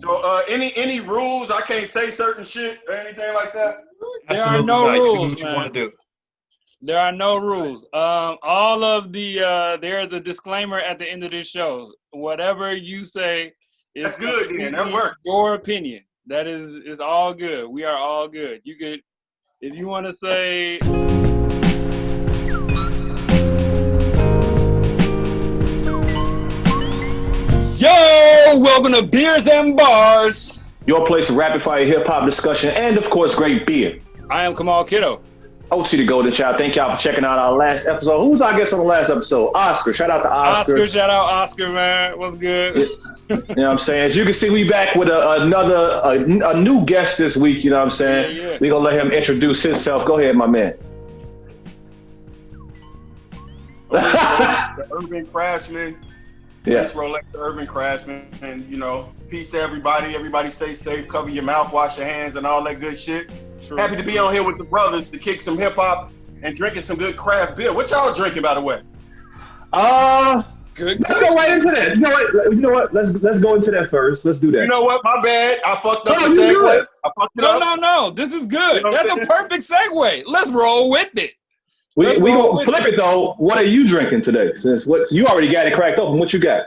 Any rules? I can't say certain shit or anything like that. There are no rules, you want to do. There are no rules. All of the there's a disclaimer at the end of this show. Whatever you say is That's good, man. That works. Your opinion. That is all good. We are all good. You could, if you want to say. Yo, welcome to Beers and Bars. Your place of rapid fire hip hop discussion and of course great beer. I am Kamal Kiddo. OT the Golden Child. Thank y'all for checking out our last episode. Who's our guest on the last episode? Oscar. Shout out to Oscar. Shout out Oscar, man. What's good? You know what I'm saying? As you can see, we back with a new guest this week. You know what I'm saying? Yeah. We're going to let him introduce himself. Go ahead, my man. The Urban Craftsman. Yeah. Let's roll like the Urban Craftsman. And, peace to everybody. Everybody stay safe. Cover your mouth. Wash your hands and all that good shit. True. Happy to be on here with the brothers to kick some hip hop and drinking some good craft beer. What y'all drinking, by the way? Good. Let's go right into that. You know what? Let's go into that first. Let's do that. You know what? My bad. I fucked up the you segue. good. I fucked it up. No. This is good. You know That's a perfect segue. Let's roll with it. We gonna flip it though. What are you drinking today? Since you already got it cracked open. What you got?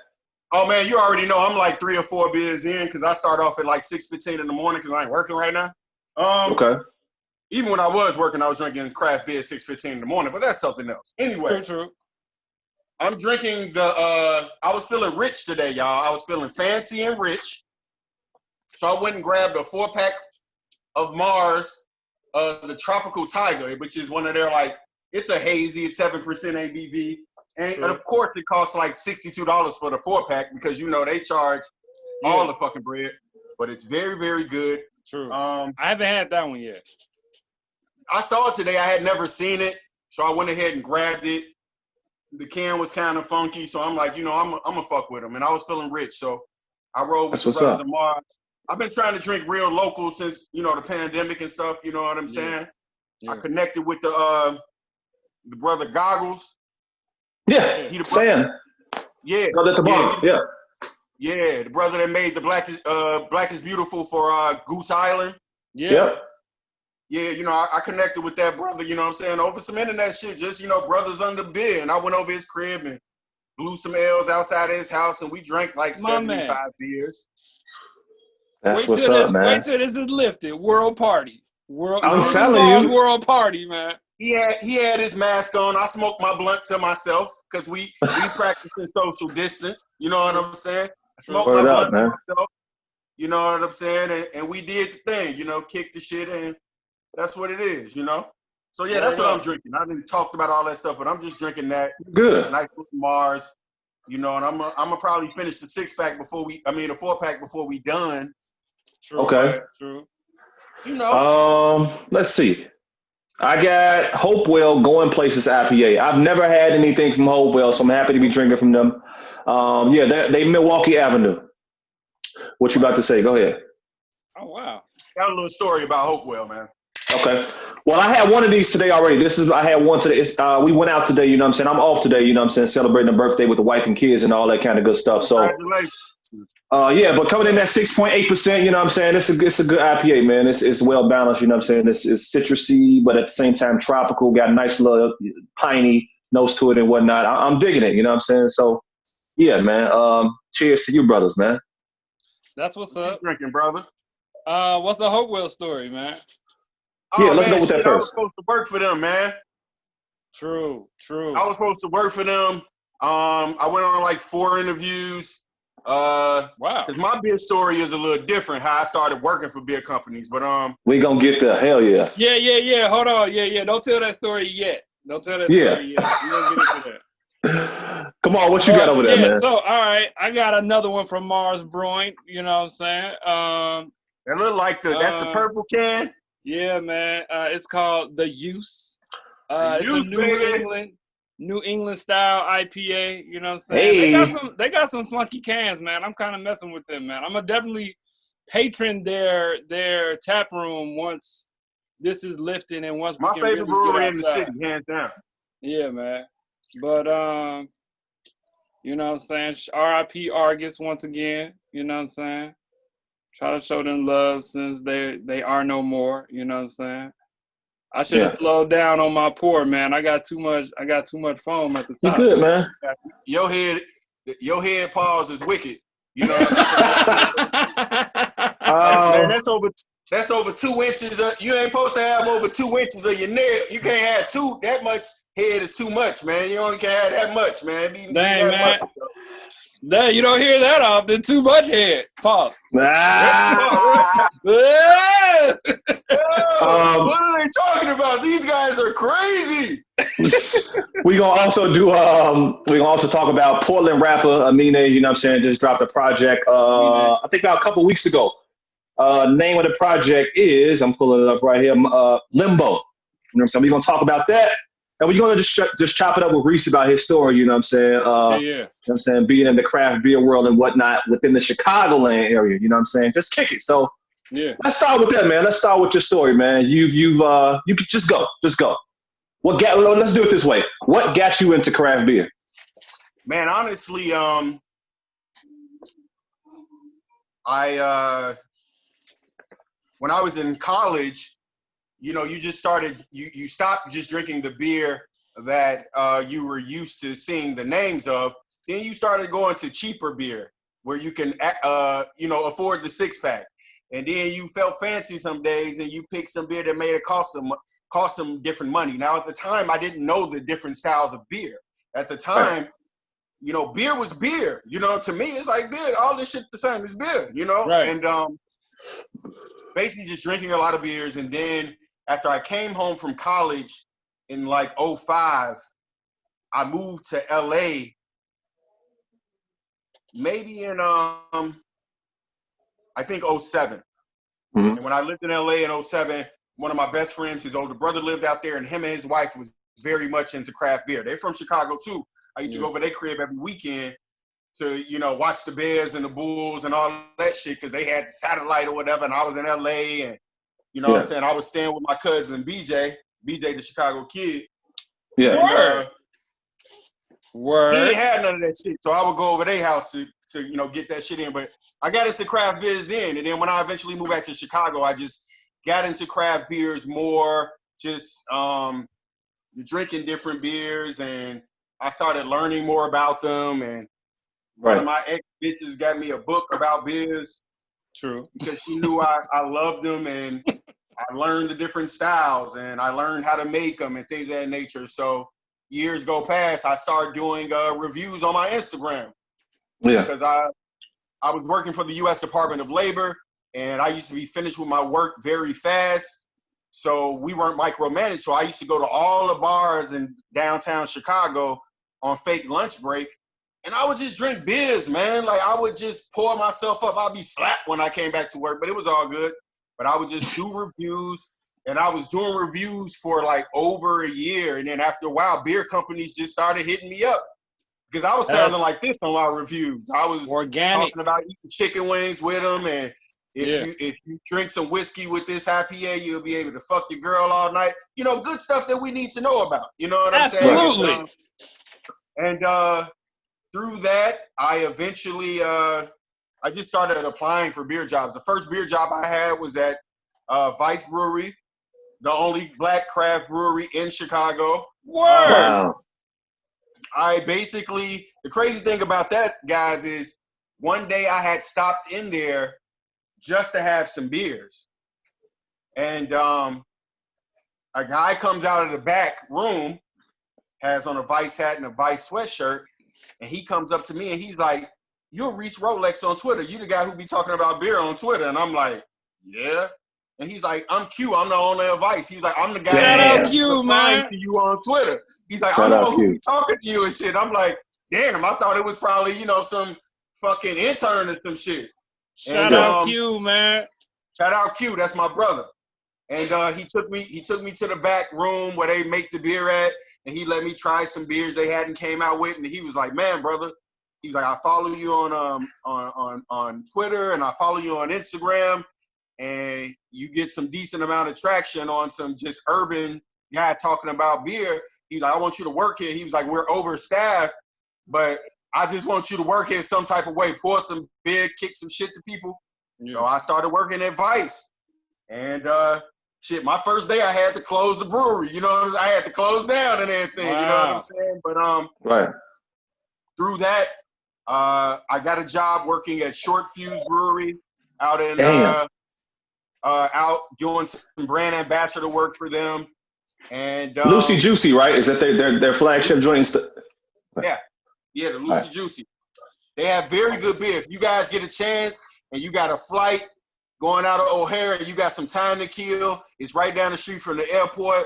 Oh man, you already know I'm like 3 or 4 beers in because I start off at like 6:15 in the morning because I ain't working right now. Okay. Even when I was working, I was drinking craft beer at 6:15 in the morning, but that's something else. Anyway, True. I'm drinking I was feeling rich today, y'all. I was feeling fancy and rich. So I went and grabbed a 4-pack of Marz, the Tropical Tiger, which is one of their it's a hazy, it's 7% ABV. And of course it costs like $62 for the 4-pack because they charge all the fucking bread. But it's very, very good. True. I haven't had that one yet. I saw it today. I had never seen it, so I went ahead and grabbed it. The can was kind of funky, so I'm like, I'm gonna fuck with them. And I was feeling rich, so I rolled with the brothers of Marz. I've been trying to drink real local since the pandemic and stuff. You know what I'm saying? Yeah. I connected with the brother Goggles. Yeah, Sam. Yeah, at the bar. Yeah. Yeah, the brother that made the Black is Beautiful for Goose Island. Yeah. Yep. Yeah, I connected with that brother, over some internet shit, just, brothers under beer. And I went over his crib and blew some L's outside of his house, and we drank like 75 beers. That's what's up, man. Wait till this is lifted. World party. I'm telling you. World party, man. He had his mask on. I smoked my blunt to myself because we practicing social distance. You know what I'm saying? I smoked my blunt to myself. You know what I'm saying? And we did the thing, kicked the shit in. That's what it is, So yeah, that's what I'm drinking. I didn't talk about all that stuff, but I'm just drinking that. Good. Nice Marz, and I'm gonna probably finish the 4-pack before we done. True. Okay. True. Let's see. I got Hopewell Going Places IPA. I've never had anything from Hopewell, so I'm happy to be drinking from them. They Milwaukee Avenue. What you about to say? Go ahead. Oh wow. Got a little story about Hopewell, man. Okay. Well, I had one of these today already. I had one today. We went out today, you know what I'm saying? I'm off today, you know what I'm saying? Celebrating a birthday with the wife and kids and all that kind of good stuff. So, congratulations. But coming in at 6.8%, you know what I'm saying? It's a good IPA, man. It's well balanced, you know what I'm saying? It's citrusy, but at the same time tropical, got a nice little piney nose to it and whatnot. I'm digging it, you know what I'm saying? So, yeah, man. Cheers to you brothers, man. That's what's up. Drinking, brother. What's the Hopewell story, man? Yeah, let's go with that first. I was supposed to work for them, man. True. I was supposed to work for them. I went on like 4 interviews. Wow. Because my beer story is a little different, how I started working for beer companies. But we gonna get there. Hell yeah. Yeah. Hold on. Yeah. Don't tell that story yet. Don't tell that story yet. We gonna get into that. Come on, what you got over there, man? So, all right, I got another one from Marz Brewing. You know what I'm saying? It look like that's the purple can. Yeah, man. It's called the Yuice. It's a New England style IPA. You know what I'm saying? Hey. They got some funky cans, man. I'm kind of messing with them, man. I'm gonna definitely patron their tap room once this is lifting and once my we can favorite really brewery in the city, hands down. Yeah, man. But you know what I'm saying? RIP Argus once again. You know what I'm saying? Try to show them love since they are no more. You know what I'm saying? I should have slowed down on my pour, man. I got too much foam at the top. You good, man. Your head pause is wicked. You know what I'm saying? Man, that's over 2 inches. You ain't supposed to have over 2 inches of your nail. You can't have that much head is too much, man. You only can have that much, man. Dang, man. Dang, you don't hear that often. Too much head. Pause. What are they talking about? These guys are crazy. We gonna also talk about Portland rapper Aminé, you know what I'm saying, just dropped a project I think about a couple weeks ago. Name of the project is, I'm pulling it up right here, Limbo. You know what I'm saying? We're gonna talk about that. And we're gonna just chop it up with Reese about his story, you know what I'm saying? You know what I'm saying, being in the craft beer world and whatnot within the Chicagoland area, you know what I'm saying? Just kick it. So let's start with that, man. Let's start with your story, man. You could just go. Let's do it this way. What got you into craft beer? Man, honestly, when I was in college, you know, you just started, you stopped just drinking the beer that you were used to seeing the names of. Then you started going to cheaper beer where you can, afford the 6-pack. And then you felt fancy some days and you picked some beer that made it cost some different money. Now, at the time, I didn't know the different styles of beer. At the time, you know, beer was beer. You know, to me, it's like beer. All this shit the same as beer, you know? Right. And basically just drinking a lot of beers. And then after I came home from college in like 2005, I moved to LA maybe in, I think 2007. Mm-hmm. And when I lived in LA in 2007, one of my best friends, his older brother lived out there, and him and his wife was very much into craft beer. They're from Chicago too. I used to go over their crib every weekend to, you know, watch the Bears and the Bulls and all that shit because they had the satellite or whatever, and I was in LA, and you know what I'm saying? I was staying with my cousin BJ, the Chicago kid. Yeah. And, Word. He ain't had none of that shit, so I would go over their house to you know, get that shit in. But I got into craft beers then, and then when I eventually moved back to Chicago, I just got into craft beers more, just drinking different beers, and I started learning more about them. And one of my ex-bitches got me a book about beers. True. Because she knew I loved them, and I learned the different styles, and I learned how to make them and things of that nature. So years go past, I started doing reviews on my Instagram. Yeah. Because I was working for the U.S. Department of Labor, and I used to be finished with my work very fast. So we weren't micromanaged. So I used to go to all the bars in downtown Chicago on fake lunch break, and I would just drink beers, man. Like, I would just pour myself up. I'd be slapped when I came back to work, but it was all good. But I would just do reviews, and I was doing reviews for like over a year. And then after a while, beer companies just started hitting me up because I was sounding like this on my reviews. I was talking about eating chicken wings with them, and if you drink some whiskey with this IPA, you'll be able to fuck your girl all night. You know, good stuff that we need to know about. You know what I'm saying? Absolutely. And through that, I eventually I just started applying for beer jobs. The first beer job I had was at Vice Brewery, the only black craft brewery in Chicago. Wow. The crazy thing about that, guys, is one day I had stopped in there just to have some beers. And a guy comes out of the back room, has on a Vice hat and a Vice sweatshirt, and he comes up to me and he's like, "You're Reese Rolex on Twitter. You the guy who be talking about beer on Twitter." And I'm like, "Yeah." And he's like, "I'm Q. I'm the owner of Vice." He's like, "I'm the guy that you, man. To you on Twitter." He's like, "I know who be talking to you and shit." I'm like, "Damn, I thought it was probably, you know, some fucking intern or some shit." Shout out Q, man. Shout out Q. That's my brother. And he took me to the back room where they make the beer at, and he let me try some beers they hadn't came out with. And he was like, "Man, brother," he was like, "I follow you on Twitter, and I follow you on Instagram, and you get some decent amount of traction on some just urban guy talking about beer." He's like, "I want you to work here." He was like, "We're overstaffed, but I just want you to work here some type of way, pour some beer, kick some shit to people." So I started working at Vice. And shit, my first day I had to close the brewery. You know, I had to close down and everything. Wow. You know what I'm saying? But Right. through that, I got a job working at Short Fuse Brewery out in out doing some brand ambassador work for them. And Lucy Juicy, right? Is that their flagship joint? Yeah, the Lucy Juicy. They have very good beer. If you guys get a chance and you got a flight going out of O'Hare and you got some time to kill, it's right down the street from the airport.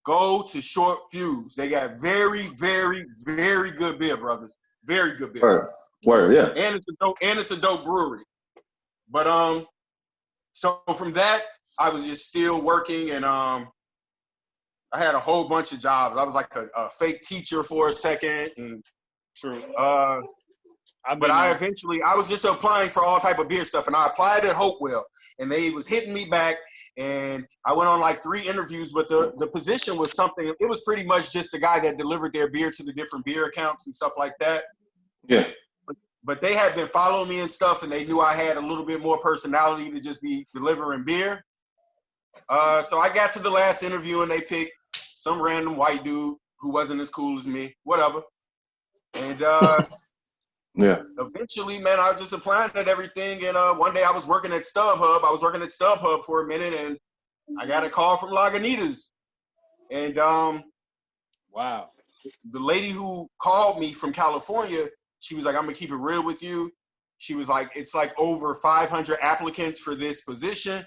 Go to Short Fuse. They got very, very, very good beer, brothers. Very good beer. Word, yeah. And it's a dope brewery. But so from that, I was just still working, and I had a whole bunch of jobs. I was like a fake teacher for a second, and True. but I was just applying for all type of beer stuff, and I applied at Hopewell, and they was hitting me back, and I went on like 3 interviews, but the position was something, it was pretty much just the guy that delivered their beer to the different beer accounts and stuff like that. Yeah. But they had been following me and stuff, and they knew I had a little bit more personality to just be delivering beer. So I got to the last interview, and they picked some random white dude who wasn't as cool as me, whatever. And yeah. Eventually, man, I was just applying at everything. And one day I was working at StubHub. I was working at StubHub for a minute, and I got a call from Lagunitas. And wow. The lady who called me from California, she was like, I'm going to keep it real with you. She was like, it's like over 500 applicants for this position.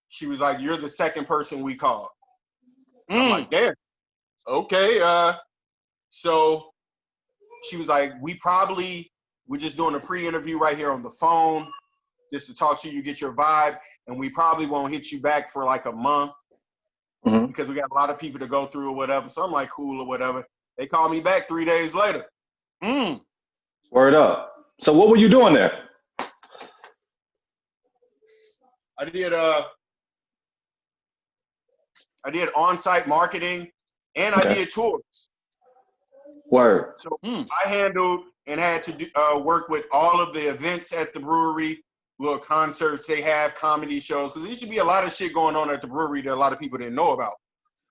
She was like, you're the second person we called. I'm like, damn. Okay. So she was like, we're just doing a pre-interview right here on the phone just to talk to you, get your vibe, and we probably won't hit you back for like a month because we got a lot of people to go through or whatever. So I'm like, cool or whatever. They called me back 3 days later. Word up. So what were you doing there? I did on-site marketing, and I did tours. Word. So I handled and had to work with all of the events at the brewery, little concerts they have, comedy shows, because there used to be a lot of shit going on at the brewery that a lot of people didn't know about.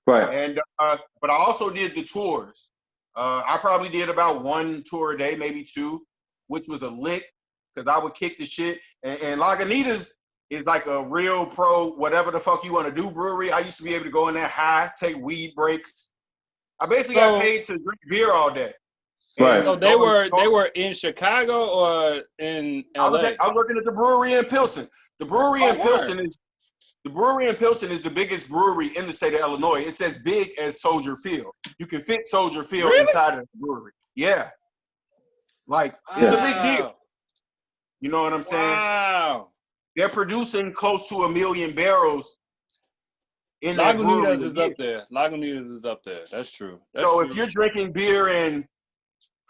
Right. And but I also did the tours. I probably did about 1 tour a day, maybe 2, which was a lick because I would kick the shit. And Lagunitas is like a real pro, whatever the fuck you want to do brewery. I used to be able to go in there high, take weed breaks. I basically got paid to drink beer all day. Right. So they were in Chicago or in LA? I was working at the brewery in Pilsen. The brewery in Pilsen is the biggest brewery in the state of Illinois. It's as big as Soldier Field. You can fit Soldier Field inside of the brewery. Yeah. Like, it's a big deal. You know what I'm saying? Wow. They're producing close to 1 million barrels in that brewery. Lagunitas is up there. Lagunitas is up there. That's true. If you're drinking beer in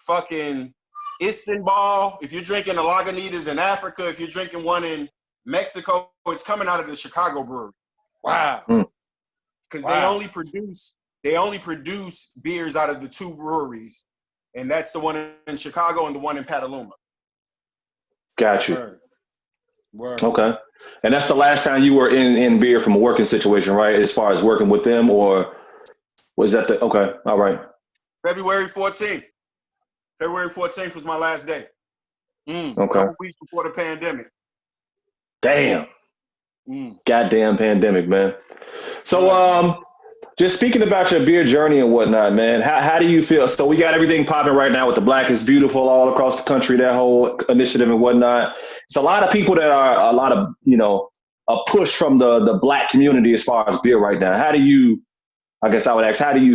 fucking Istanbul, if you're drinking a Lagunitas in Africa, if you're drinking one in Mexico, it's coming out of the Chicago brewery. Wow. Because they only produce beers out of the 2 breweries, and that's the one in Chicago and the one in Petaluma. Got you. Word. Okay. And that's the last time you were in beer from a working situation, right? As far as working with them, or was that okay. All right. February 14th. February 14th was my last day. Okay. A couple weeks before the pandemic. Damn. Goddamn pandemic, man. So, just speaking about your beer journey and whatnot, man, how do you feel? So we got everything popping right now with the Black is Beautiful all across the country, that whole initiative and whatnot. It's a lot of people that are a push from the Black community as far as beer right now. How do you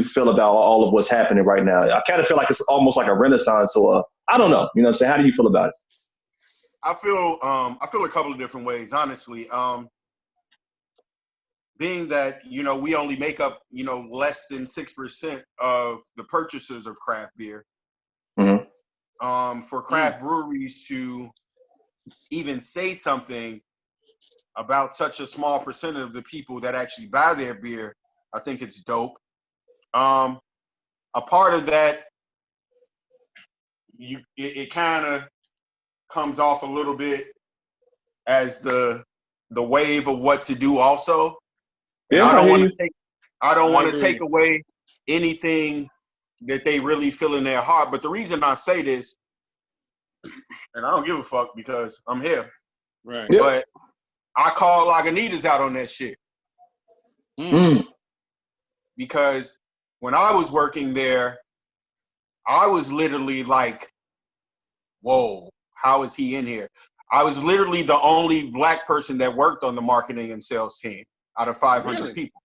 feel about all of what's happening right now? I kind of feel like it's almost like a renaissance, or I don't know. You know what I'm saying? How do you feel about it? I feel a couple of different ways, honestly. Being that, we only make up, less than 6% of the purchasers of craft beer. For craft breweries to even say something about such a small percentage of the people that actually buy their beer, I think it's dope. A part of that, it kind of comes off a little bit as the wave of what to do also. And Yeah, I don't want to agree. take away anything that they really feel in their heart. But the reason I say this, and I don't give a fuck because I'm here, Right. Yep. but I call Lagunitas out on that shit. Because when I was working there, I was literally like, whoa, how is he in here? I was literally the only black person that worked on the marketing and sales team out of 500 Really? people.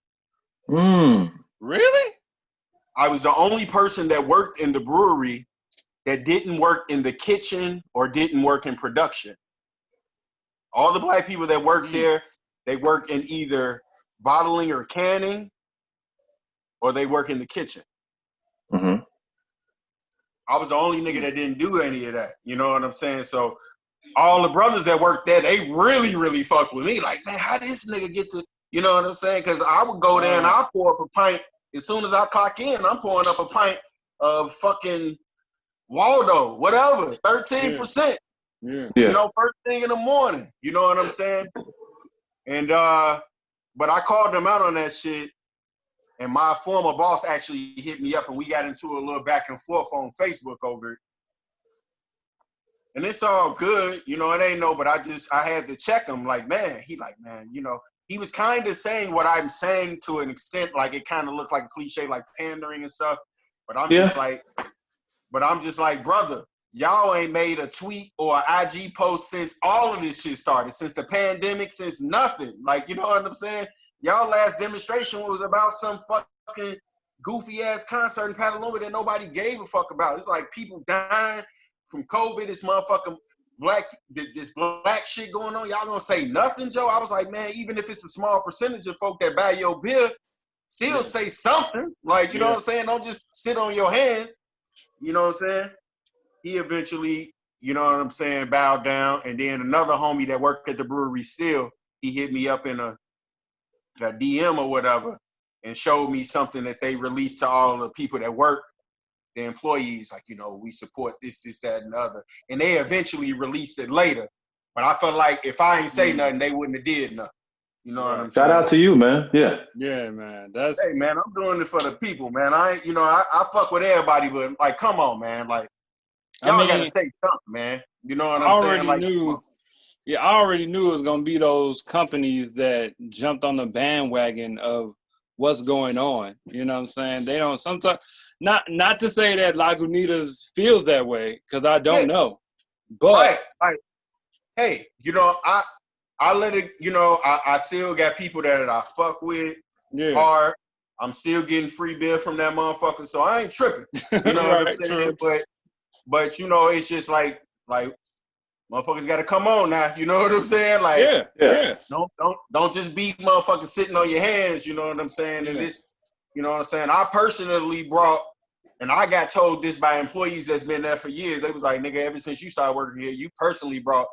Really? I was the only person that worked in the brewery that didn't work in the kitchen or didn't work in production. All the black people that worked there, they work in either bottling or canning, or they work in the kitchen. Mm-hmm. I was the only nigga that didn't do any of that. You know what I'm saying? So all the brothers that worked there, they really, really fucked with me. Like, man, how this nigga get to, you know what I'm saying? Because I would go there and I'll pour up a pint. As soon as I clock in, I'm pouring up a pint of fucking Waldo, whatever, 13%. Yeah. You know, first thing in the morning. You know what I'm saying? And but I called them out on that shit. And my former boss actually hit me up and we got into a little back and forth on Facebook over it. And it's all good, you know, it ain't no, but I had to check him like, man, you know, he was kind of saying what I'm saying to an extent, like it kind of looked like a cliche, like pandering and stuff. But I'm just like, brother, y'all ain't made a tweet or an IG post since all of this shit started, since the pandemic, since nothing. Like, you know what I'm saying? Y'all last demonstration was about some fucking goofy ass concert in Petaluma that nobody gave a fuck about. It's like people dying from COVID, this motherfucking this black shit going on. Y'all gonna say nothing, Joe? I was like, man, even if it's a small percentage of folk that buy your beer, still say something. Like, you know what I'm saying? Don't just sit on your hands. You know what I'm saying? He eventually, you know what I'm saying, bowed down. And then another homie that worked at the brewery still, he hit me up in a DM or whatever and showed me something that they released to all the people that work, the employees, like, you know, we support this, that, and the other. And they eventually released it later. But I felt like if I ain't say nothing, they wouldn't have did nothing. You know what I'm saying? Shout out to you, man. Yeah. Yeah, man. Hey, man, I'm doing it for the people, man. I fuck with everybody, but, like, come on, man. Like, y'all got to say something, man. You know what I'm saying? Like, I already knew it was going to be those companies that jumped on the bandwagon of what's going on. You know what I'm saying? They don't sometimes, not to say that Lagunitas feels that way, because I don't know. But right. Hey, you know, I let it, you know, I still got people that I fuck with hard. I'm still getting free beer from that motherfucker, so I ain't tripping. You know what I'm saying? But you know, it's just like motherfuckers got to come on now. You know what I'm saying? Like, don't just be motherfuckers sitting on your hands. You know what I'm saying? And this, you know what I'm saying? I personally brought, and I got told this by employees that's been there for years. They was like, nigga, ever since you started working here, you personally brought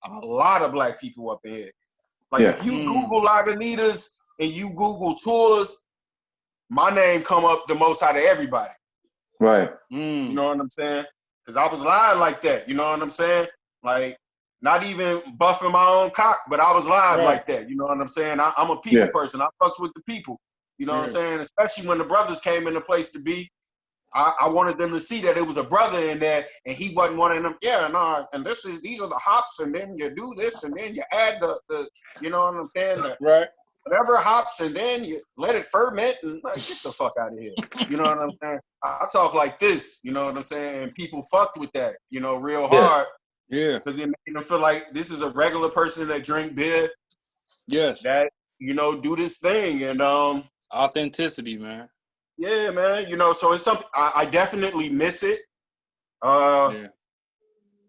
a lot of black people up in here. Like, if you Google Lagunitas and you Google tours, my name come up the most out of everybody. Right. You know what I'm saying? Because I was live like that. You know what I'm saying? Like, not even buffing my own cock, but I was live like that. You know what I'm saying? I'm a people person. I fucks with the people. You know what I'm saying? Especially when the brothers came in the place to be. I wanted them to see that it was a brother in there, and he wasn't one of them. Yeah, no, and these are the hops, and then you do this, and then you add the you know what I'm saying? Whatever hops, and then you let it ferment, and like, get the fuck out of here. You know what I'm saying? I talk like this. You know what I'm saying? And people fucked with that, you know, real hard. Yeah. Because it made them feel like this is a regular person that drink beer. Yes. That, you know, do this thing. And authenticity, man. Yeah, man. You know, so it's something I definitely miss it.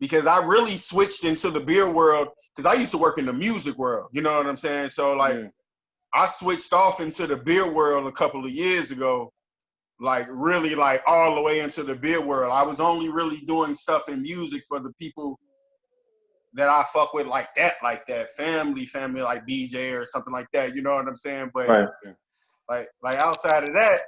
Because I really switched into the beer world because I used to work in the music world. You know what I'm saying? So like I switched off into the beer world a couple of years ago. Like really like all the way into the beer world. I was only really doing stuff in music for the people that I fuck with like that family like BJ or something like that. You know what I'm saying? But like outside of that,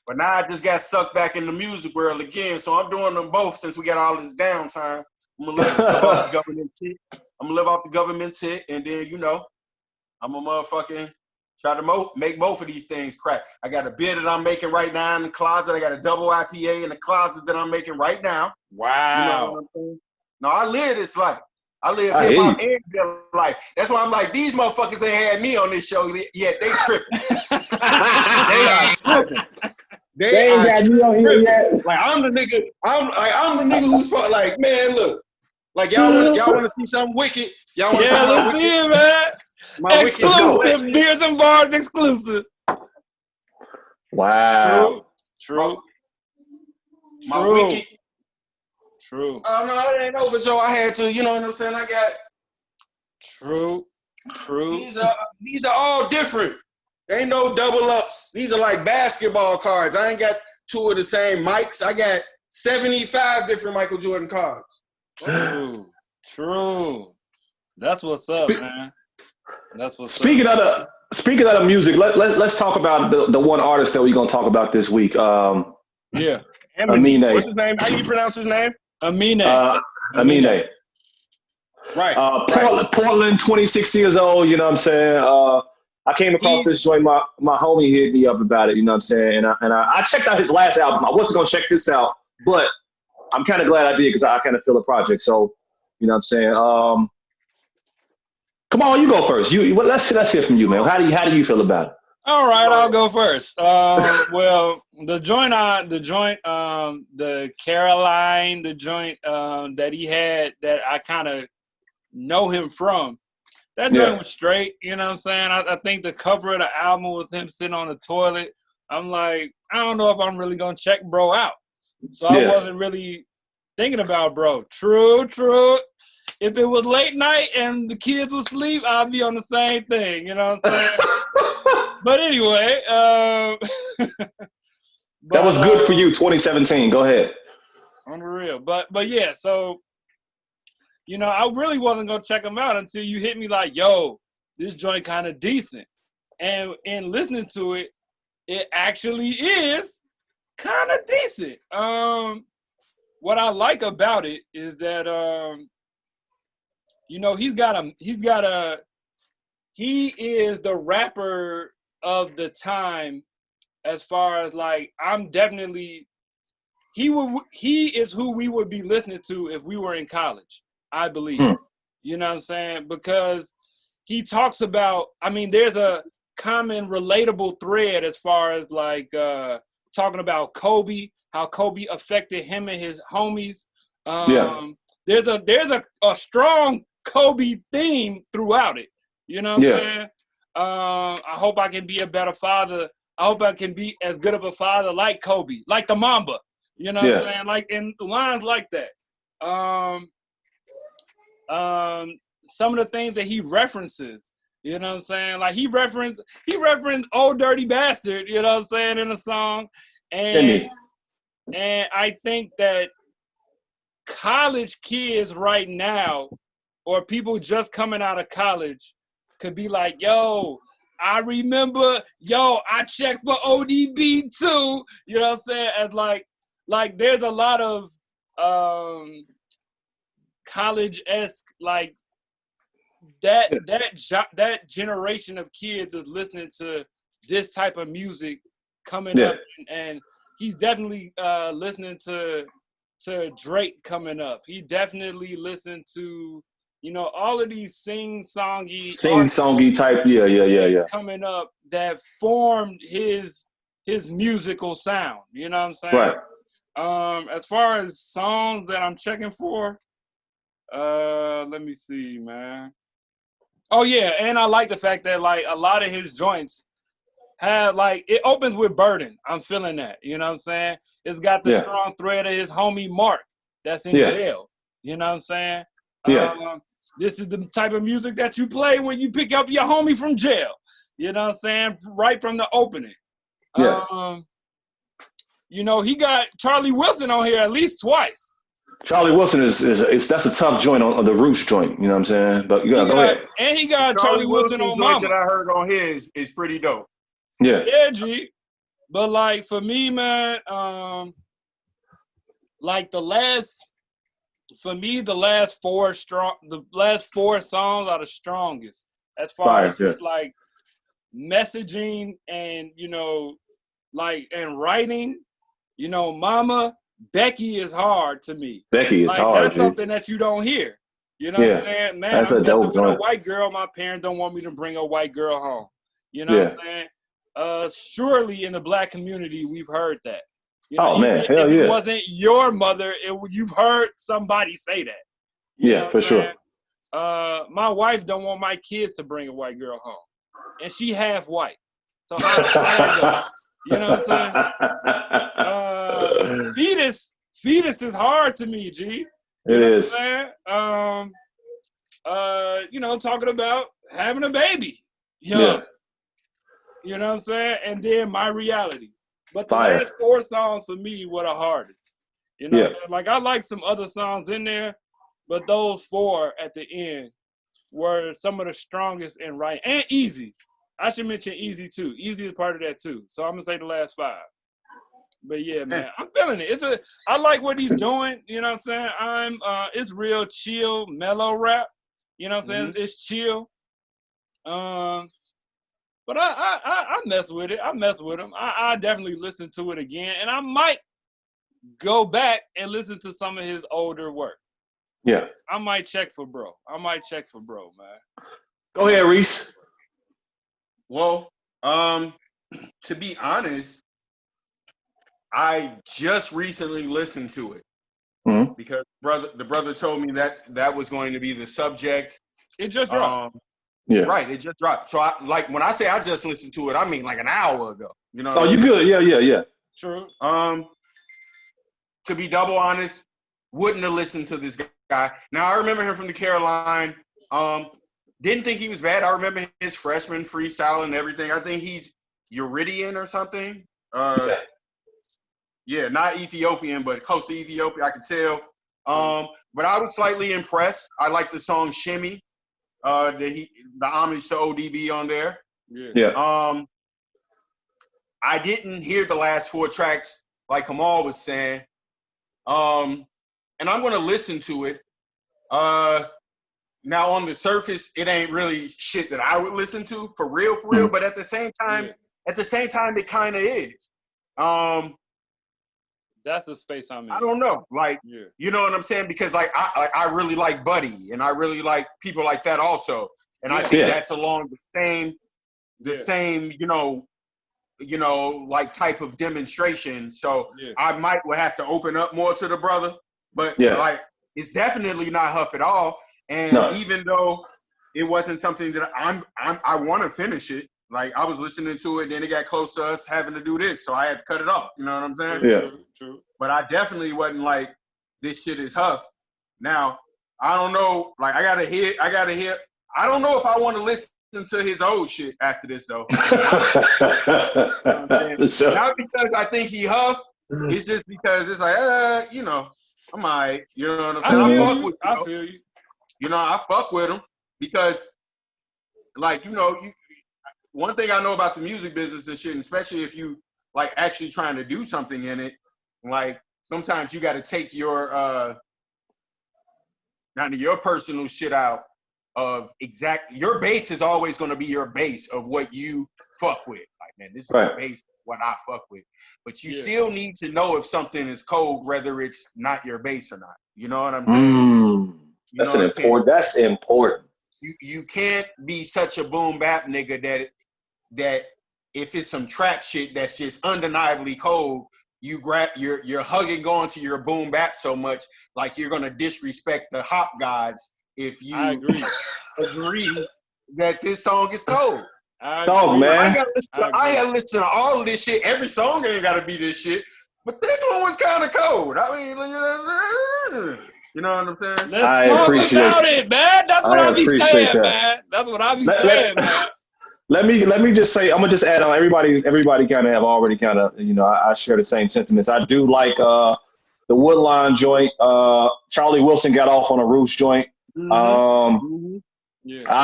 but now I just got sucked back in the music world again. So I'm doing them both since we got all this downtime. I'm gonna live off the government tit. I'm gonna live off the government tit, and then I'm a motherfucking try to make both of these things crack. I got a beer that I'm making right now in the closet. I got a double IPA in the closet that I'm making right now. Wow. You know what I'm saying? No, I live this life. I live hip hop and real life. That's why I'm like, these motherfuckers ain't had me on this show yet. They tripping. They are tripping. They ain't got me on here yet. Like I'm the nigga. I'm the nigga who's like, man, look. Like y'all want to see something wicked? Y'all want to see something wicked? Yeah, man. My exclusive BEERZ and BARZ exclusive. Wow. True. My wicked. True. Oh no, it ain't over, Joe. I had to. You know what I'm saying? I got. True. These are all different. Ain't no double ups. These are like basketball cards. I ain't got two of the same mics. I got 75 different Michael Jordan cards. True. That's what's up, man. That's what's speaking up. Speaking of the music, let's talk about the one artist that we're gonna talk about this week. Yeah. Aminé. What's his name? How do you pronounce his name? Aminé. Aminé. Right. Portland, 26 years old. You know what I'm saying? I came across this joint. My homie hit me up about it. You know what I'm saying? And I checked out his last album. I wasn't gonna check this out, but I'm kind of glad I did because I kind of feel the project. So, you know what I'm saying? Come on, you go first. Let's hear from you, man. How do you feel about it? All right, I'll go first. Well, the Caroline, the joint that he had that I kind of know him from, that joint was straight. You know what I'm saying? I think the cover of the album was him sitting on the toilet. I'm like, I don't know if I'm really going to check bro out. So I wasn't really thinking about bro. True. If it was late night and the kids were asleep, I'd be on the same thing. You know what I'm saying? But anyway. That was good for you, 2017. Go ahead. On the real. But yeah, so, you know, I really wasn't going to check him out until you hit me like, yo, this joint kind of decent. And in listening to it, it actually is kind of decent. What I like about it is that, you know, he is the rapper of the time as far as like, he is who we would be listening to if we were in college, I believe. You know what I'm saying? Because he talks about, I mean, there's a common relatable thread as far as like talking about Kobe, how Kobe affected him and his homies. There's a strong Kobe theme throughout it. You know what I'm saying? I hope I can be a better father. I hope I can be as good of a father like Kobe, like the Mamba. You know what I'm saying? Like in lines like that. Some of the things that he references, you know what I'm saying? Like he referenced Old Dirty Bastard, you know what I'm saying, in a song. And I think that college kids right now, or people just coming out of college, could be like, yo, I remember, I checked for ODB too. You know what I'm saying? As like there's a lot of college-esque, like that generation of kids is listening to this type of music coming up, and he's definitely listening to Drake coming up. He definitely listened to, you know, all of these sing-songy type, coming up that formed his musical sound. You know what I'm saying? Right. As far as songs that I'm checking for, let me see, man. Oh yeah, and I like the fact that like a lot of his joints have like, it opens with Burden. I'm feeling that. You know what I'm saying? It's got the strong thread of his homie Mark that's in jail. You know what I'm saying? This is the type of music that you play when you pick up your homie from jail. You know what I'm saying? Right from the opening. You know, he got Charlie Wilson on here at least twice. Charlie Wilson that's a tough joint on the Roots joint. You know what I'm saying? But you gotta go ahead. And he got Charlie Wilson on Mama. That I heard on his is pretty dope. Yeah, G. But like for me, man, like the last for me, the last four songs are the strongest as far as just like messaging and and writing. Mama, Becky is hard to me. Becky is hard. That's something that you don't hear. You know what I'm saying? Man, that's I'm a dope with a white girl. My parents don't want me to bring a white girl home. You know what I'm saying? Surely in the Black community, we've heard that. Hell if it wasn't your mother, you've heard somebody say that. You know for sure. My wife don't want my kids to bring a white girl home, and she half white. So how that go? You know what I'm saying? Fetus is hard to me, G. It is. Talking about having a baby. You know what I'm saying? And then my reality. But the last four songs for me were the hardest. You know what I'm saying? Like, I like some other songs in there, but those four at the end were some of the strongest and right. And Easy. I should mention Easy, too. Easy is part of that, too. So I'm going to say the last five. But, yeah, man, I'm feeling it. I like what he's doing. You know what I'm saying? It's real chill, mellow rap. You know what I'm saying? It's chill. But I mess with it. I mess with him. I definitely listen to it again. And I might go back and listen to some of his older work. Yeah. I might check for bro. Man. Go ahead, Reese. Well, to be honest, I just recently listened to it because the brother told me that was going to be the subject. It just dropped. Right, it just dropped. So when I say I just listened to it, I mean like an hour ago. You know? Oh, you good? Yeah. True. To be double honest, wouldn't have listened to this guy. Now I remember him from the Caroline. Didn't think he was bad. I remember his freshman freestyle and everything. I think he's Euridian or something. Not Ethiopian, but close to Ethiopia. I could tell. But I was slightly impressed. I like the song "Shimmy." The homage to ODB on there. I didn't hear the last four tracks like Kamal was saying. And I'm going to listen to it. Now on the surface, it ain't really shit that I would listen to for real, but at the same time, it kind of is. That's the space I'm in. I don't know. You know what I'm saying? Because I really like Buddy and I really like people like that also. And I think that's along the same, like type of demonstration. So I might have to open up more to the brother, but it's definitely not Huff at all. And even though it wasn't something that I want to finish it, like I was listening to it, then it got close to us having to do this, so I had to cut it off. You know what I'm saying? Yeah. True. But I definitely wasn't like, this shit is Huff. Now, I don't know, like I gotta hear. I don't know if I want to listen to his old shit after this though. Not because I think he Huff, it's just because it's like, I'm all right. You know what I'm saying? I feel you. I fuck with him because, like, one thing I know about the music business and shit, and especially if you like actually trying to do something in it, like sometimes you got to take your personal shit out of your base is always going to be your base of what you fuck with. Like, man, this is the base of what I fuck with. But you still need to know if something is cold, whether it's not your base or not. You know what I'm saying? That's important. You can't be such a boom bap nigga that if it's some trap shit that's just undeniably cold, you're hugging on to your boom bap so much, like you're gonna disrespect the hop gods if you agree that this song is cold. Song, man. I gotta listen to all of this shit. Every song ain't gotta be this shit, but this one was kind of cold. I mean, you know what I'm saying? Let's talk about it, man. That's what I be saying, man. That's what I be saying, man. Let me just say, I'm gonna just add on. Everybody kind of have already kind of, I share the same sentiments. I do like the Woodline joint. Charlie Wilson got off on a Roost joint. I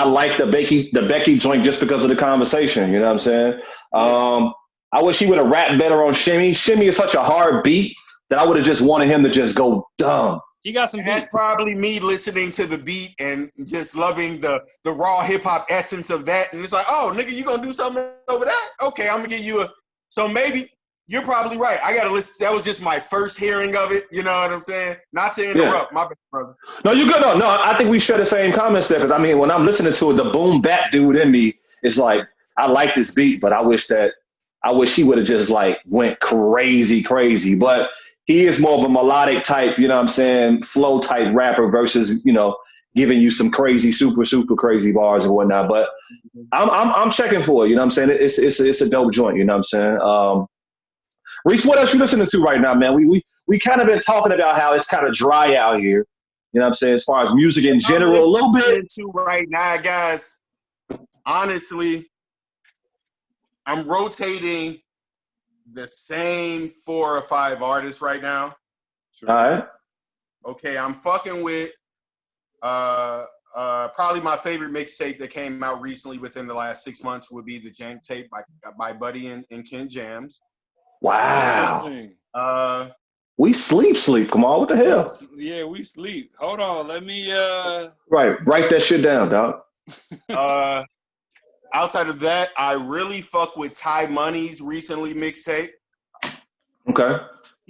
like the Becky joint just because of the conversation. You know what I'm saying? I wish he would have rapped better on Shimmy. Shimmy is such a hard beat that I would have just wanted him to just go dumb. He got some That's beats. probably me listening to the beat and just loving the raw hip hop essence of that. And it's like, oh, nigga, you gonna do something over that? Okay, I'm gonna give you a. So maybe you're probably right. I gotta listen. That was just my first hearing of it. You know what I'm saying? Not to interrupt, my bad, brother. No, you good. No, I think we share the same comments there because I mean, when I'm listening to it, the boom bap dude in me is like, I like this beat, but I wish he would have just like went crazy. But he is more of a melodic type, you know what I'm saying, flow type rapper versus, you know, giving you some crazy, super crazy bars and whatnot. But I'm checking for it, you know what I'm saying? It's a dope joint, you know what I'm saying? Reese, what else you listening to right now, man? We kind of been talking about how it's kind of dry out here. You know what I'm saying? As far as music in general, a little bit. To right now, guys, honestly, I'm rotating the same 4 or 5 artists right now. All right. Okay, I'm fucking with probably my favorite mixtape that came out recently within the last 6 months would be the Jank tape by Buddy and Ken Jams. Wow. We sleep. Come on, what the hell? Yeah, we sleep. Hold on, let me Right, write that shit down, dog. Outside of that, I really fuck with Ty Money's recently mixtape. Okay.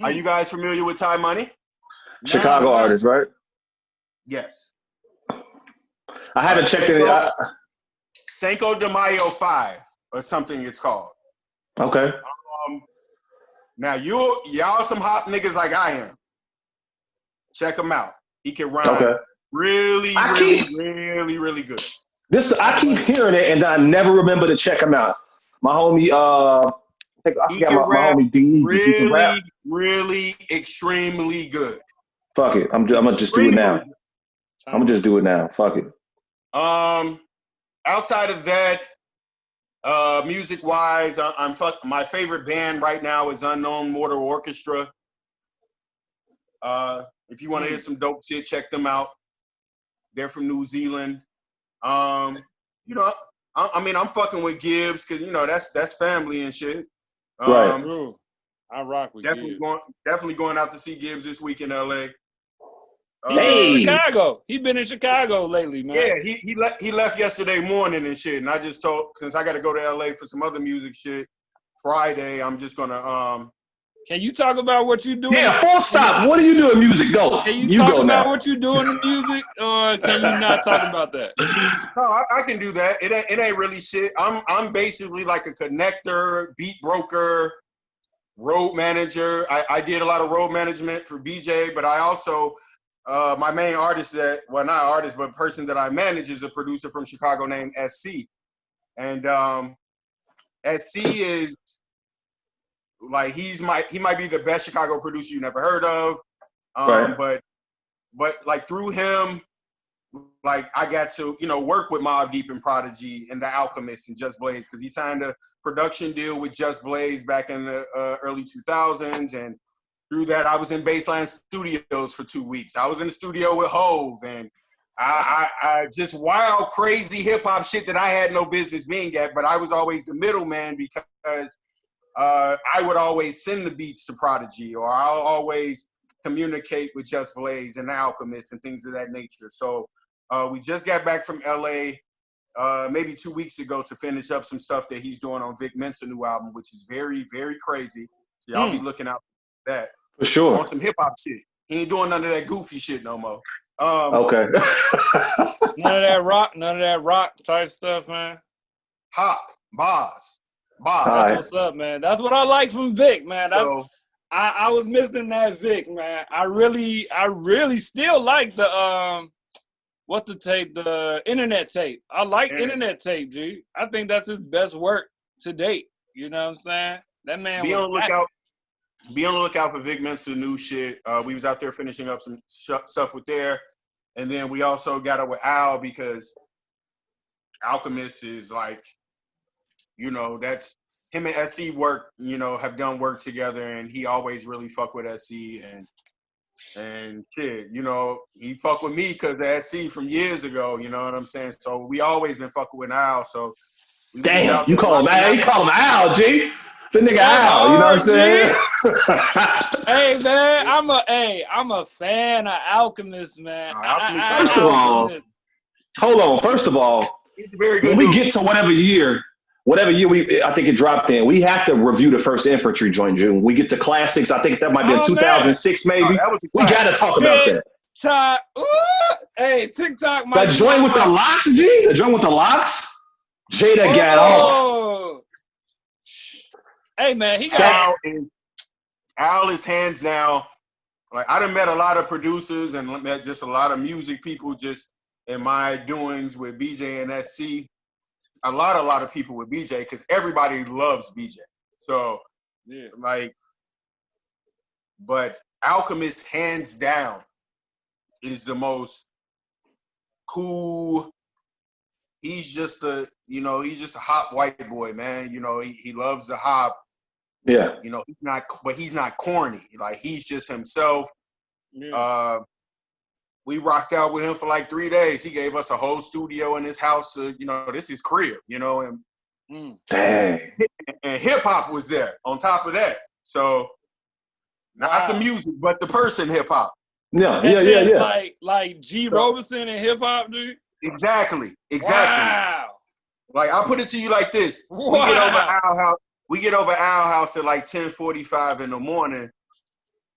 Are you guys familiar with Ty Money? Chicago artist, right? Yes. I haven't checked it out. Cinco de Mayo 5 or something it's called. Okay. Now y'all some hop niggas like I am. Check him out. He can rhyme really good. I keep hearing it and I never remember to check him out. My homie, I forgot my homie D. Really extremely good. Fuck it. I'm gonna just do it now. I'm gonna just do it now. Fuck it. Outside of that, music wise, my favorite band right now is Unknown Mortal Orchestra. If you want to hear some dope shit, check them out. They're from New Zealand. You know, I'm fucking with Gibbs because you know that's family and shit. Right. True. I rock with Gibbs. Definitely going out to see Gibbs this week in LA. Chicago. He been in Chicago lately, man. Yeah, he left yesterday morning and shit. And I just told, since I got to go to LA for some other music shit, Friday, I'm just gonna Can you talk about what you doing? Yeah, full stop. What are you doing music? Go. Can you talk go about now. what you doing in music, or can you not talk about that? No, I can do that. It ain't really shit. I'm basically like a connector, beat broker, road manager. I did a lot of road management for BJ, but I also my main artist not artist, but person that I manage is a producer from Chicago named SC. And SC is like he might be the best Chicago producer you never heard of. Right. But like through him, like I got to, work with Mobb Deep and Prodigy and The Alchemist and Just Blaze because he signed a production deal with Just Blaze back in the early 2000s. And through that, I was in Baseline Studios for 2 weeks. I was in the studio with Hove and I just wild, crazy hip hop shit that I had no business being at, but I was always the middleman because I would always send the beats to Prodigy or I'll always communicate with Just Blaze and The Alchemist and things of that nature. So we just got back from LA maybe 2 weeks ago to finish up some stuff that he's doing on Vic Mensa new album, which is very, very crazy. So y'all be looking out for that. For sure. On some hip hop shit. He ain't doing none of that goofy shit no more. Okay. None of that rock type stuff, man. Hop, Bars. That's what's up, man. That's what I like from Vic, man. So, I was missing that Vic, man. I really still like the what's the tape? The internet tape. I like internet tape, G. I think that's his best work to date. You know what I'm saying? That man Be on the lookout for Vic Mensa new shit. We was out there finishing up some stuff with there. And then we also got up with Al because Alchemist is like, that's him and SC work, have done work together and he always really fuck with SC and shit, he fuck with me because of SC from years ago, you know what I'm saying? So we always been fucking with Al. So damn, you call him Al, Al, G. The nigga Al, you know what I'm saying? Hey man, I'm a fan of Alchemist, man. First of all, hold on. First of all, when we get to whatever year I think it dropped in, we have to review the first Infantry joint, June. We get to classics. I think that might be in 2006, maybe. We got to talk about that. TikTok. Hey, TikTok. That joint with the locks, G? The joint with the locks? Jada got off. Hey, man, Al is hands down. Like, I done met a lot of producers and met just a lot of music people just in my doings with BJ and SC. A lot of people with BJ because everybody loves BJ. So, yeah, like, but Alchemist, hands down, is the most cool. He's just a hop white boy, man. You know, he loves the hop. Yeah. You know, he's not corny. Like, he's just himself. Yeah. We rocked out with him for like 3 days. He gave us a whole studio in his house. This is crib, and dang. And hip hop was there on top of that. So not the music, but the person hip hop. Yeah. Like G. Roberson and hip hop, dude. Exactly. Wow. Like, I'll put it to you like this. Wow. We get over Al House at like 10:45 in the morning.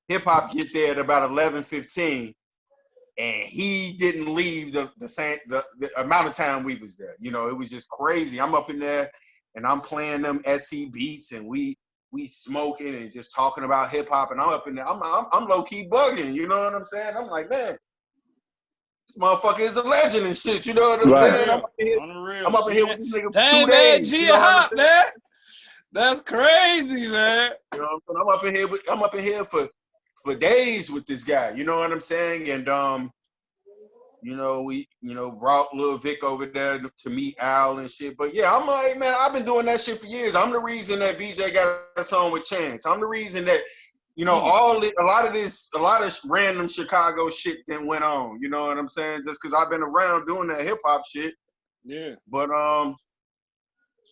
Hip hop get there at about 11:15, and he didn't leave the amount of time we was there. It was just crazy. I'm up in there and I'm playing them SC beats, and we smoking and just talking about hip hop, and I'm up in there. I'm low key bugging. You know what I'm saying? I'm like, man, this motherfucker is a legend and shit. You know what I'm saying? I'm up in here with this nigga for 2 days. G hop, man. That's crazy, man. You know what I'm saying? I'm up in here for days with this guy. You know what I'm saying? And we brought Lil Vic over there to meet Al and shit. But yeah, I'm like, man, I've been doing that shit for years. I'm the reason that BJ got a song with Chance. I'm the reason that a lot of random Chicago shit that went on. You know what I'm saying? Just because I've been around doing that hip hop shit. Yeah. But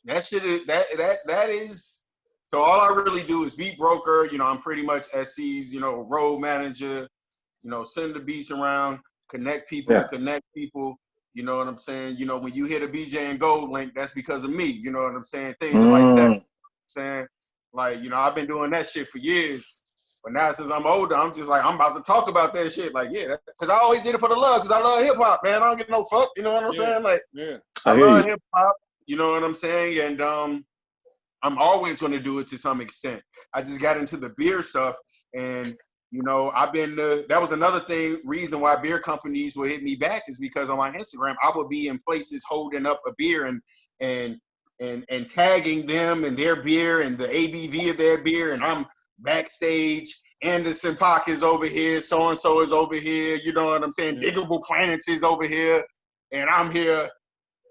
that shit is that is. So all I really do is beat broker. I'm pretty much SC's road manager. Send the beats around, connect people. You know what I'm saying? When you hit a BJ and Gold link, that's because of me. You know what I'm saying? Things like that. You know what I'm saying? Like, I've been doing that shit for years. But now since I'm older, I'm just like, I'm about to talk about that shit. Like, yeah, because I always did it for the love, because I love hip hop, man. I don't get no fuck. You know what I'm saying? Like, I love hip hop. You know what I'm saying? And I'm always going to do it to some extent. I just got into the beer stuff, and that was another reason why beer companies would hit me back, is because on my Instagram I would be in places holding up a beer and tagging them and their beer and the ABV of their beer, and I'm backstage. Anderson Paak is over here, so and so is over here. You know what I'm saying? Diggable Planets is over here, and I'm here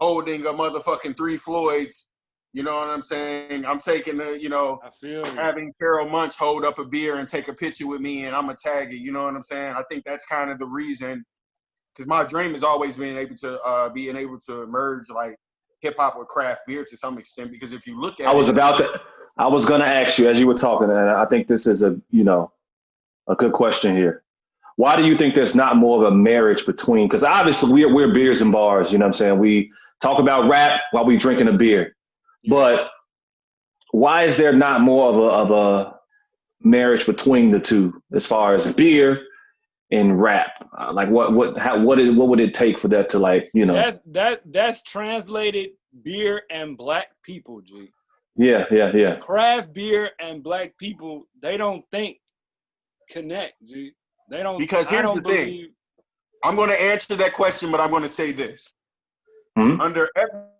holding a motherfucking 3 Floyds. You know what I'm saying? I'm taking having Carol Munch hold up a beer and take a picture with me, and I'm a tag it. You know what I'm saying? I think that's kind of the reason, because my dream has always been able to merge like hip hop with craft beer to some extent. Because if you look at I was going to ask you as you were talking, and I think this is a good question here. Why do you think there's not more of a marriage between? Because obviously we're beers and bars. You know what I'm saying? We talk about rap while we drinking a beer. But why is there not more of a marriage between the two as far as beer and rap? Like what would it take for that to, like, That's translated beer and black people, G. Yeah. Craft beer and black people, they don't think connect, G. They don't. Because here's the thing. I'm going to answer that question, but I'm going to say this. Mm-hmm. Under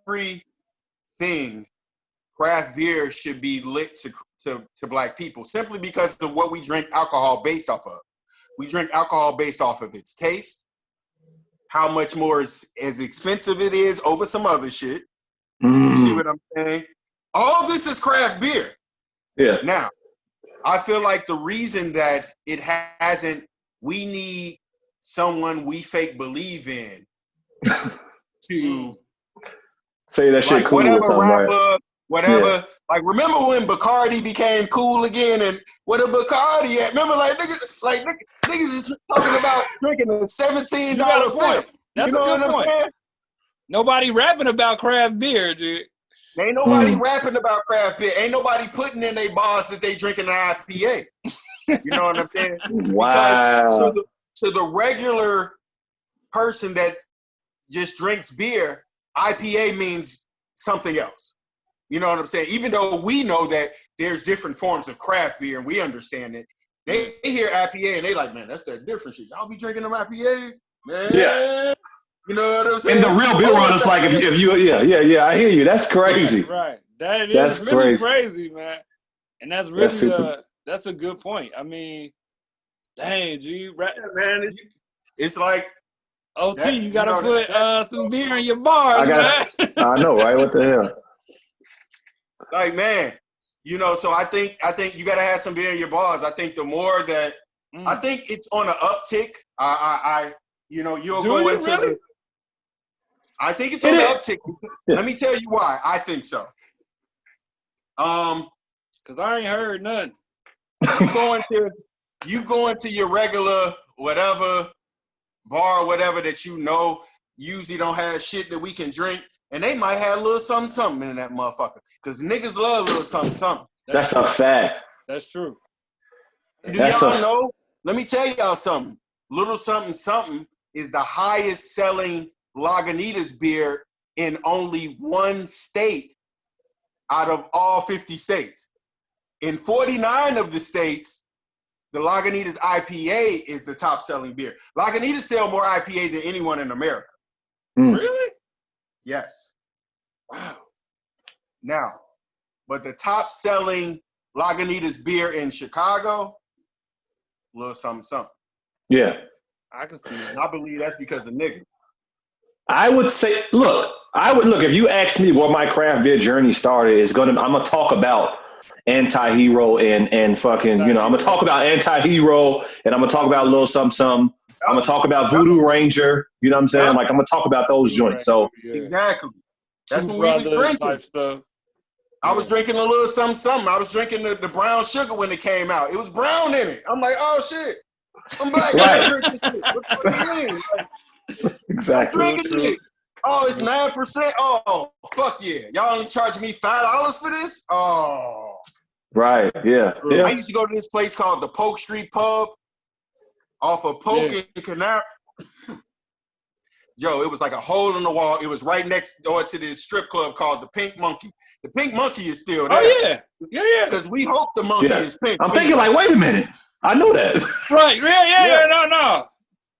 everything, craft beer should be lit to black people, simply because of what we drink alcohol based off of. We drink alcohol based off of its taste, how much more as expensive it is over some other shit. You see what I'm saying? All of this is craft beer. Yeah. Now, I feel like the reason that it hasn't, we need someone we fake believe in to say that shit, like, cool or something, rapper, right? Whatever, Like, remember when Bacardi became cool again, and what a Bacardi at? Remember, niggas is talking about drinking a $17 point. That's you know a good what I'm point. saying? Nobody rapping about craft beer, dude. Ain't nobody rapping about craft beer. Ain't nobody putting in their bars that they drinking an IPA. You know what I'm saying? Wow. Because to the regular person that just drinks beer, IPA means something else. You know what I'm saying? Even though we know that there's different forms of craft beer and we understand it, they hear IPA and they like, man, that's that different shit. Y'all be drinking them IPAs? Man. Yeah. You know what I'm saying? And the real beer runners, like, if you, I hear you. That's crazy. Right. That is That's really crazy, man. And that's really, that's a good point. I mean, dang, G. Man, it's like, OT, you got to put some beer in your bars, man. I know, right? What the hell? Like, man, you know, so I think you got to have some beer in your bars. I think the more that, I think it's on an uptick. You'll go into really? I think it's on the uptick. Let me tell you why I think so. Because I ain't heard nothing. You go into your regular whatever bar or whatever that you know usually don't have shit that we can drink, and they might have a little something in that motherfucker. Because niggas love a little something. That's a fact. That's true. Do y'all know? Let me tell y'all something. Little something is the highest selling Lagunitas beer in only one state out of all 50 states. In 49 of the states, the Lagunitas IPA is the top selling beer. Lagunitas sell more IPA than anyone in America. Really? Yes. Wow. Now, but the top selling Lagunitas beer in Chicago, little something. Yeah. I can see that. And I believe that's because of niggas. I would say, if you ask me where my craft beer journey started, I'm gonna talk about Anti-Hero and fucking, I'm gonna talk about Anti-Hero and I'm gonna talk about Lil Something. I'm gonna talk about Voodoo Ranger. You know what I'm saying? Like, I'm gonna talk about those joints. So exactly, that's what we was drinking. Stuff. I was drinking a little something. I was drinking the brown sugar when it came out. It was brown in it. I'm like, oh shit, I'm black. Right. What the mean? Exactly. I'm drinking it. Oh, it's 9%. Oh, fuck yeah! Y'all only charging me $5 for this? Oh. Right, yeah. I used to go to this place called the Polk Street Pub off of Polk and Canal. Yo, it was like a hole in the wall. It was right next door to this strip club called the Pink Monkey. The Pink Monkey is still there. Oh, yeah. Yeah. Because we hope the monkey is pink. I'm thinking like, wait a minute. I know that. Right, yeah, no.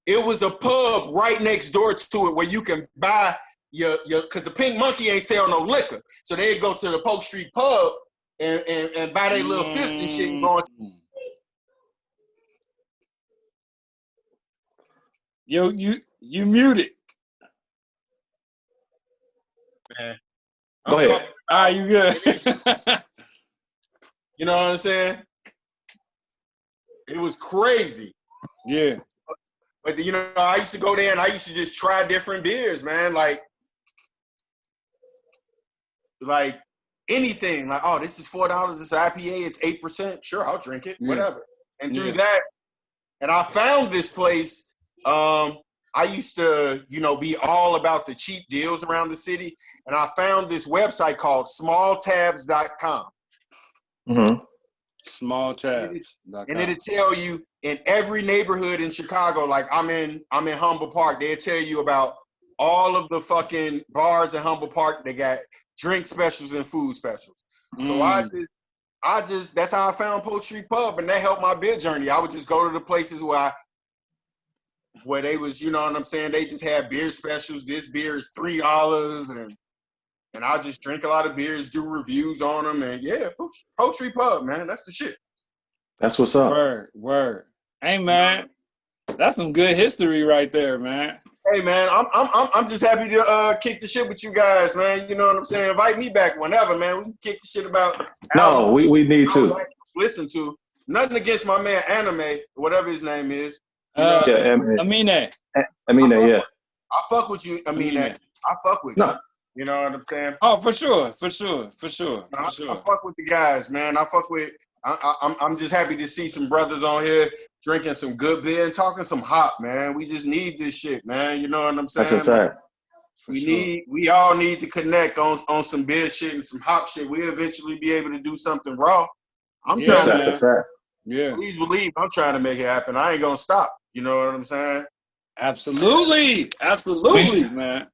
It was a pub right next door to it where you can buy your because the Pink Monkey ain't sell no liquor. So they'd go to the Polk Street Pub and buy their little fists and shit and go. Yo, you muted. Man. Go ahead. All right, you good. You know what I'm saying? It was crazy. Yeah. But, I used to go there and I used to just try different beers, man. Like anything. Like, oh, this is $4. This IPA, it's 8%. Sure, I'll drink it. Whatever. And through that, and I found this place. I used to, be all about the cheap deals around the city. And I found this website called smalltabs.com. Mm-hmm. Smalltabs.com. And it'll tell you in every neighborhood in Chicago, like I'm in Humble Park, they'll tell you about all of the fucking bars in Humble Park. They got drink specials and food specials. So I just that's how I found Polk Street Pub, and that helped my beer journey. I would just go to the places where they was, you know what I'm saying, they just had beer specials. This beer is $3, and I'll just drink a lot of beers, do reviews on them, and Polk Street Pub, man, that's the shit. That's what's up. Word. Hey, man, that's some good history right there, man. Hey, man, I'm just happy to kick the shit with you guys, man. You know what I'm saying? Invite me back whenever, man. We can kick the shit about. No, we need to listen to. Nothing against my man Anime, whatever his name is. Aminé. Aminé, yeah. I fuck with you, Aminé. I fuck with you. You know what I'm saying? Oh, for sure. I fuck with the guys, man. I'm just happy to see some brothers on here drinking some good beer and talking some hop, man. We just need this shit, man. You know what I'm saying? That's a fact. We all need to connect on some beer shit and some hop shit. We'll eventually be able to do something raw. That's a fact. Yeah. Please believe I'm trying to make it happen. I ain't gonna stop. You know what I'm saying? Absolutely, man.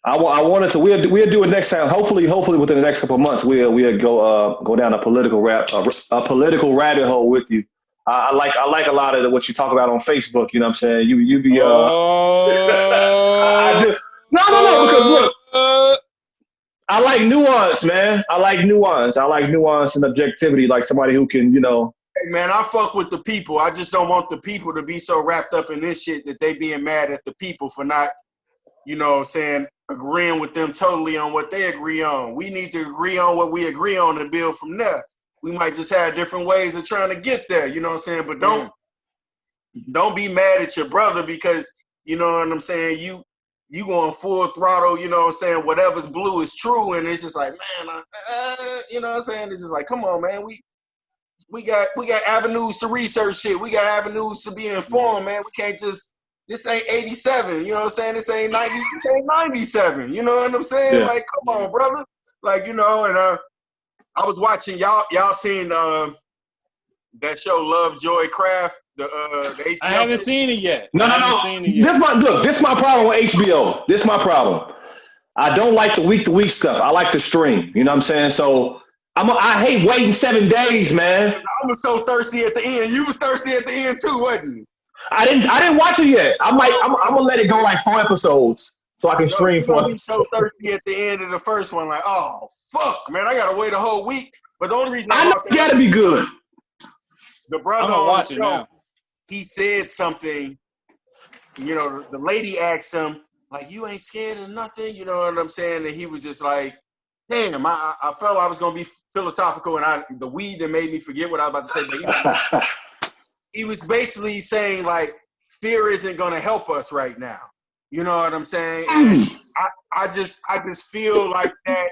I wanted to. We'll do it next time. Hopefully within the next couple of months, we'll go down a political rabbit hole with you. I like a lot of what you talk about on Facebook. You know what I'm saying? You be I do. No, because look, I like nuance, man. I like nuance and objectivity. Like somebody who can, you know. Hey, man, I fuck with the people. I just don't want the people to be so wrapped up in this shit that they being mad at the people for not, you know what I'm saying, agreeing with them totally on what they agree on. We need to agree on what we agree on and build from there. We might just have different ways of trying to get there, you know what I'm saying? But don't be mad at your brother because, you know what I'm saying, you going full throttle, you know what I'm saying, whatever's blue is true, and it's just like, man, you know what I'm saying? It's just like, come on, man, we got avenues to research shit. We got avenues to be informed, man. We can't just, this ain't 87, you know what I'm saying? This ain't 90, this ain't 97, you know what I'm saying? Yeah. Like, come on, brother. Like, you know, and I was watching, y'all seen that show Love, Joy, Craft, the HBO I haven't shit? seen it yet. No. This my problem with HBO. This my problem. I don't like the week-to-week stuff. I like the stream. You know what I'm saying? So I hate waiting 7 days, man. I was so thirsty at the end. You was thirsty at the end too, wasn't you? I didn't watch it yet. I'm gonna let it go like 4 episodes so I can stream 4 episodes. So thirsty at the end of the first one, like, oh fuck, man, I gotta wait a whole week. But the only reason I know it gotta be good. The brother on the show, he said something. You know, the lady asked him, like, you ain't scared of nothing, you know what I'm saying? And he was just like, damn, I felt I was gonna be philosophical, and the weed that made me forget what I was about to say. But he was basically saying, like, fear isn't gonna help us right now. You know what I'm saying? And I just feel like that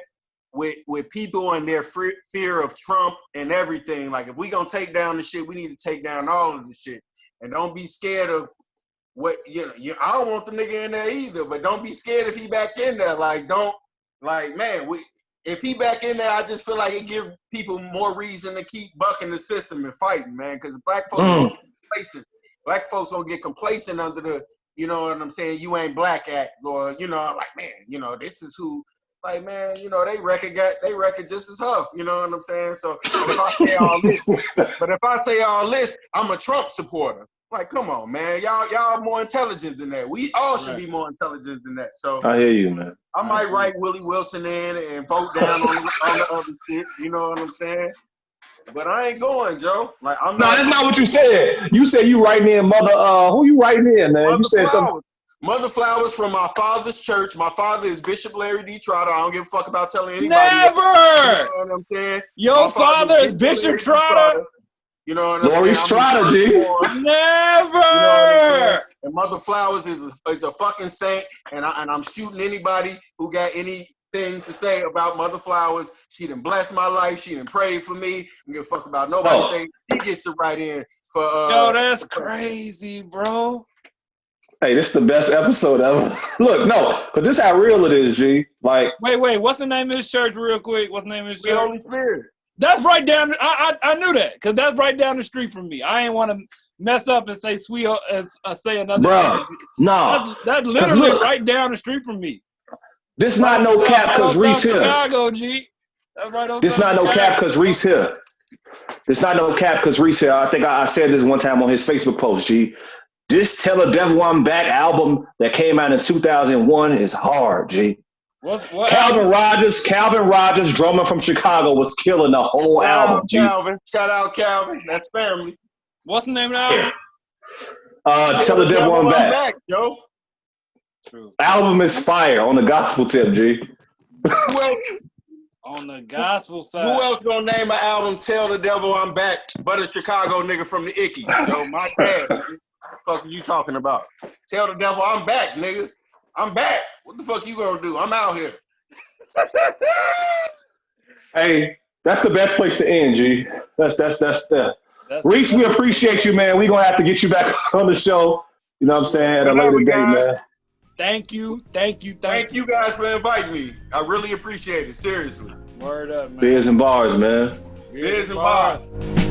with people and their fear of Trump and everything. Like, if we gonna take down the shit, we need to take down all of the shit, and don't be scared of what I don't want the nigga in there either, but don't be scared if he back in there. Like, man, if he back in there, I just feel like it give people more reason to keep bucking the system and fighting, man. Because black folks gonna get complacent. Black folks gonna get complacent under the, you know what I'm saying, you ain't black act, or, you know, like, man, you know, this is who, like, man, you know, they record just as tough, you know what I'm saying? So if I say all this, I'm a Trump supporter. Like, come on, man. Y'all more intelligent than that. We all should be more intelligent than that. So I hear you, man. I might write Willie Wilson in and vote down on the other shit. You know what I'm saying? But I ain't going, Joe. Like, I'm not. No, that's not what you said. You said you writing in who you writing in, man? Mother You said Flowers. something. Mother Flowers from my father's church. My father is Bishop Larry D. Trotter. I don't give a fuck about telling anybody. Never! You know what I'm saying? Your father is Bishop Trotter? You know what I'm Laurice saying? Trotter, G. Never! You know what I'm saying? And Mother Flowers is a fucking saint, and I'm shooting anybody who got anything to say about Mother Flowers. She done blessed my life. She done prayed for me. I don't give a fuck about nobody saying he gets to write in for. Yo, that's crazy, bro. Hey, this is the best episode ever. Look, no, because this is how real it is, G. Like, wait, what's the name of this church, real quick? What's the name of this church? Holy Spirit. That's right down. I knew that because that's right down the street from me. I ain't want to mess up and say sweet say another. Bruh, no, that's literally right down the street from me. This not no cap because Reese here. Chicago, G. That's right on. This not no cap because Reese here. This not no cap because Reese here. I think I said this one time on his Facebook post, G. This Tell the Devil I'm Back album that came out in 2001 is hard, G. What Calvin Rogers, drummer from Chicago, was killing the whole album, G. Shout out Calvin. That's family. What's the name of the album? Tell the Devil I'm Back. Yo. True. Album is fire on the gospel tip, G. On the gospel side. Who else gonna name an album Tell the Devil I'm Back but a Chicago nigga from the Icky? So my bad. What the fuck are you talking about? Tell the devil I'm back, nigga. I'm back. What the fuck you gonna do? I'm out here. Hey, that's the best place to end, G. That's that. Reese, we appreciate you, man. We're gonna have to get you back on the show. You know what I'm saying? At a later date, man. Thank you guys for inviting me. I really appreciate it. Seriously. Word up, man. BEERZ and BARZ, man. BEERZ and BARZ.